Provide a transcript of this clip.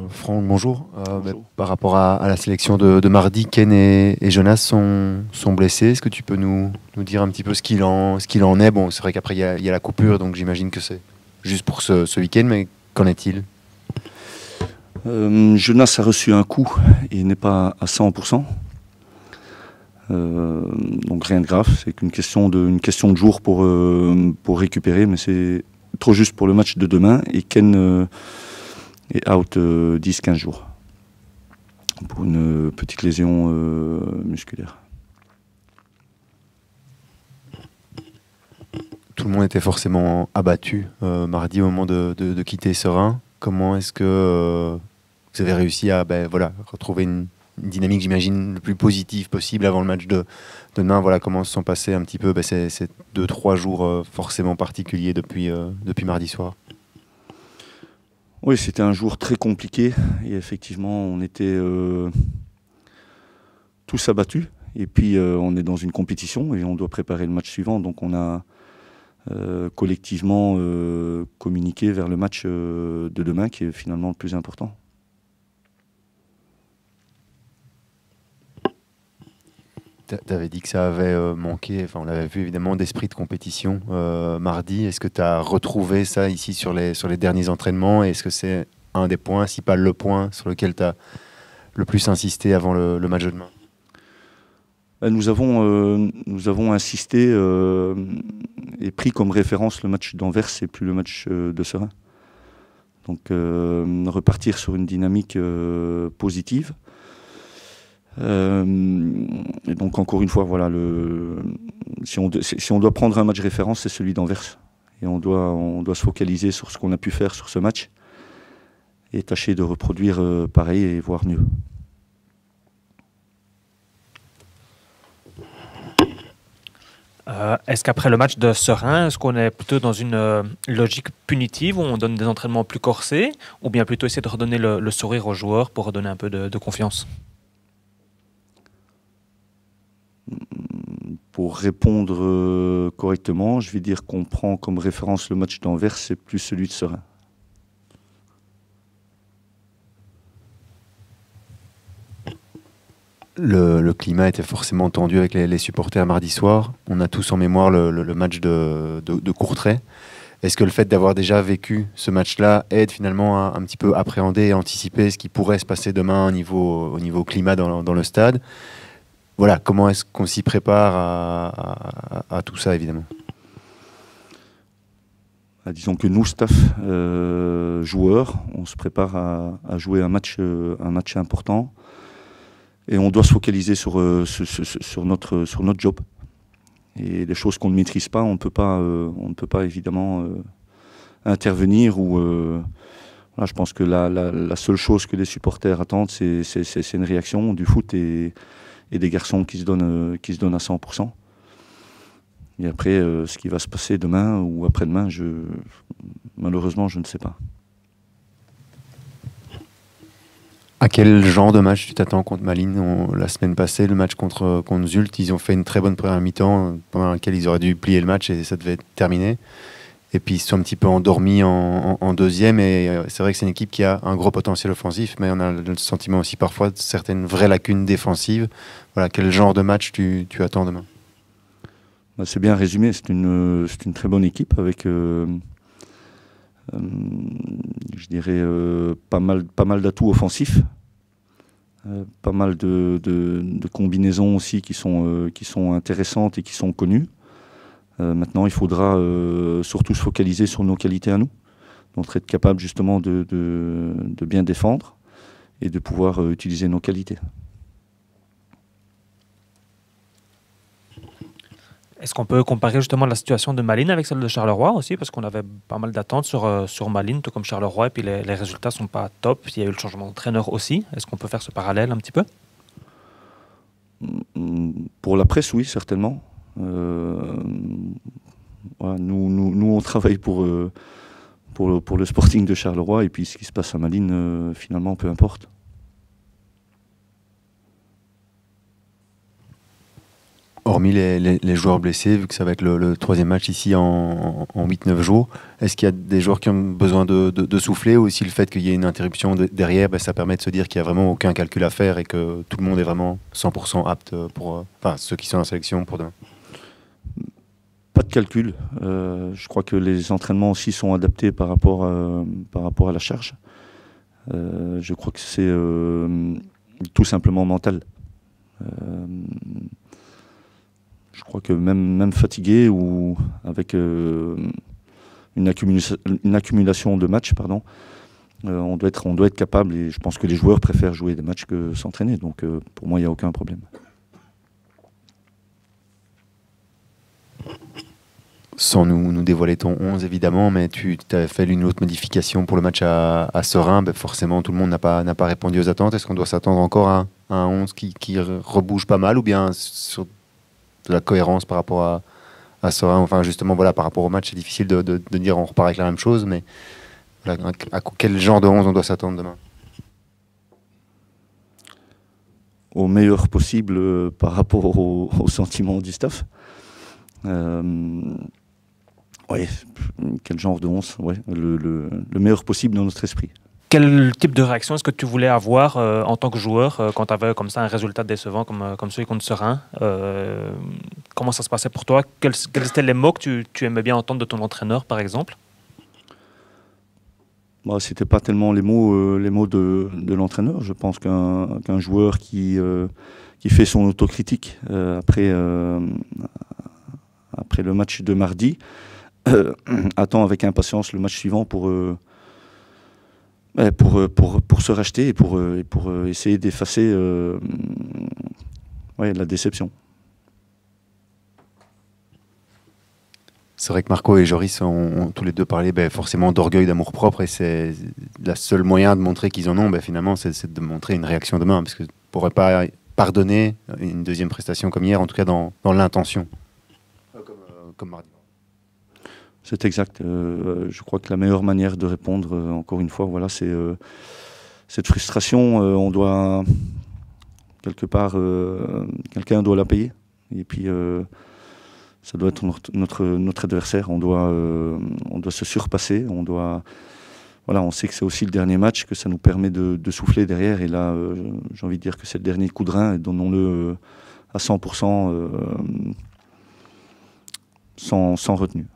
Franck, bonjour. Bonjour. Par rapport à la sélection de mardi, Ken et Jonas sont blessés. Est-ce que tu peux nous dire un petit peu ce qu'il en est? Bon, c'est vrai qu'après, il y a la coupure, donc j'imagine que c'est juste pour ce week-end, mais qu'en est-il? Jonas a reçu un coup et n'est pas à 100%. Donc rien de grave, c'est une question de jours pour récupérer, mais c'est trop juste pour le match de demain. Et Ken est out 10-15 jours pour une petite lésion musculaire. Tout le monde était forcément abattu mardi au moment de quitter Serein. Comment est-ce que vous avez réussi à retrouver une dynamique, j'imagine, le plus positive possible avant le match de demain? Voilà, comment se sont passés un petit peu ces 2-3 jours forcément particuliers depuis mardi soir? Oui, c'était un jour très compliqué et effectivement, on était tous abattus. Et puis, on est dans une compétition et on doit préparer le match suivant. Donc, on a collectivement communiqué vers le match de demain qui est finalement le plus important. Tu avais dit que ça avait manqué, enfin on l'avait vu évidemment, d'esprit de compétition mardi. Est-ce que tu as retrouvé ça ici sur les derniers entraînements? Et est-ce que c'est un des points, si pas le point, sur lequel tu as le plus insisté avant le match de demain? Nous avons insisté et pris comme référence le match d'Anvers et plus le match de Serein. Donc repartir sur une dynamique positive. Et donc encore une fois, voilà, si on doit prendre un match référence, c'est celui d'Anvers. Et on doit se focaliser sur ce qu'on a pu faire sur ce match et tâcher de reproduire pareil et voire mieux. Est-ce qu'après le match de Serein, est-ce qu'on est plutôt dans une logique punitive où on donne des entraînements plus corsés, ou bien plutôt essayer de redonner le sourire aux joueurs pour redonner un peu de confiance? Pour répondre correctement, je vais dire qu'on prend comme référence le match d'Anvers et plus celui de Serein. Le climat était forcément tendu avec les supporters mardi soir. On a tous en mémoire le match de Courtrai. Est-ce que le fait d'avoir déjà vécu ce match-là aide finalement à un petit peu appréhender et anticiper ce qui pourrait se passer demain au niveau climat dans le stade? Voilà, comment est-ce qu'on s'y prépare à tout ça, évidemment? Disons que nous, staff, joueurs, on se prépare à jouer un match important. Et on doit se focaliser sur notre job. Et les choses qu'on ne maîtrise pas, on ne peut pas évidemment intervenir. Voilà, je pense que la seule chose que les supporters attendent, c'est une réaction du foot et des garçons qui se donnent à 100%. Et après, ce qui va se passer demain ou après-demain, malheureusement, je ne sais pas. À quel genre de match tu t'attends contre Malines? La semaine passée, le match contre Zult, ils ont fait une très bonne première mi-temps pendant laquelle ils auraient dû plier le match et ça devait être terminé. Et puis ils se sont un petit peu endormis en deuxième. Et c'est vrai que c'est une équipe qui a un gros potentiel offensif, mais on a le sentiment aussi parfois de certaines vraies lacunes défensives. Voilà, quel genre de match tu attends demain? C'est bien résumé, c'est une très bonne équipe avec, je dirais, pas mal d'atouts offensifs, pas mal de combinaisons aussi qui sont intéressantes et qui sont connues. Maintenant, il faudra surtout se focaliser sur nos qualités à nous, donc être capable justement de bien défendre et de pouvoir utiliser nos qualités. Est-ce qu'on peut comparer justement la situation de Malines avec celle de Charleroi aussi? Parce qu'on avait pas mal d'attentes sur Malines, tout comme Charleroi, et puis les résultats ne sont pas top. Il y a eu le changement d'entraîneur aussi. Est-ce qu'on peut faire ce parallèle un petit peu? Pour la presse, oui, certainement. Voilà, nous, on travaille pour le Sporting de Charleroi, et puis ce qui se passe à Malines, finalement, peu importe. Hormis les joueurs blessés, vu que ça va être le troisième match ici en 8-9 jours, est-ce qu'il y a des joueurs qui ont besoin de souffler, ou aussi le fait qu'il y ait une interruption derrière, ça permet de se dire qu'il n'y a vraiment aucun calcul à faire et que tout le monde est vraiment 100% apte pour, ceux qui sont en sélection pour demain? Pas de calcul. Je crois que les entraînements aussi sont adaptés par rapport à la charge. Je crois que c'est tout simplement mental. Je crois que même fatigué ou avec une accumulation de matchs, on doit être capable, et je pense que les joueurs préfèrent jouer des matchs que s'entraîner. Donc pour moi, il n'y a aucun problème. Sans nous dévoiler ton 11 évidemment, mais tu as fait une autre modification pour le match à Serein. Forcément, tout le monde n'a pas répondu aux attentes. Est-ce qu'on doit s'attendre encore à un 11 qui rebouge pas mal, ou bien sur de la cohérence par rapport à Serein? Enfin, justement, voilà, par rapport au match, c'est difficile de dire on repart avec la même chose, mais voilà, à quel genre de 11 on doit s'attendre demain? Au meilleur possible par rapport au sentiment du staff. Oui, quel genre de 11, ouais, le meilleur possible dans notre esprit. Quel type de réaction est-ce que tu voulais avoir en tant que joueur quand tu avais comme ça un résultat décevant comme celui contre Serein? Comment ça se passait pour toi? Quels étaient les mots que tu aimais bien entendre de ton entraîneur, par exemple? C'était pas tellement les mots de l'entraîneur. Je pense qu'un joueur qui fait son autocritique après le match de mardi attend avec impatience le match suivant pour se racheter et pour essayer d'effacer la déception. C'est vrai que Marco et Joris ont tous les deux parlé forcément d'orgueil, d'amour-propre, et c'est le seul moyen de montrer qu'ils en ont, finalement, c'est de montrer une réaction demain, parce que ne pourrait pas pardonner une deuxième prestation comme hier, en tout cas dans l'intention, comme mardi. C'est exact. Je crois que la meilleure manière de répondre, encore une fois, voilà, c'est cette frustration. On doit quelque part, quelqu'un doit la payer. Et puis, ça doit être notre adversaire. On doit se surpasser. On sait que c'est aussi le dernier match, que ça nous permet de souffler derrière. Et là, j'ai envie de dire que c'est le dernier coup de rein. Et donnons-le à 100%, sans retenue.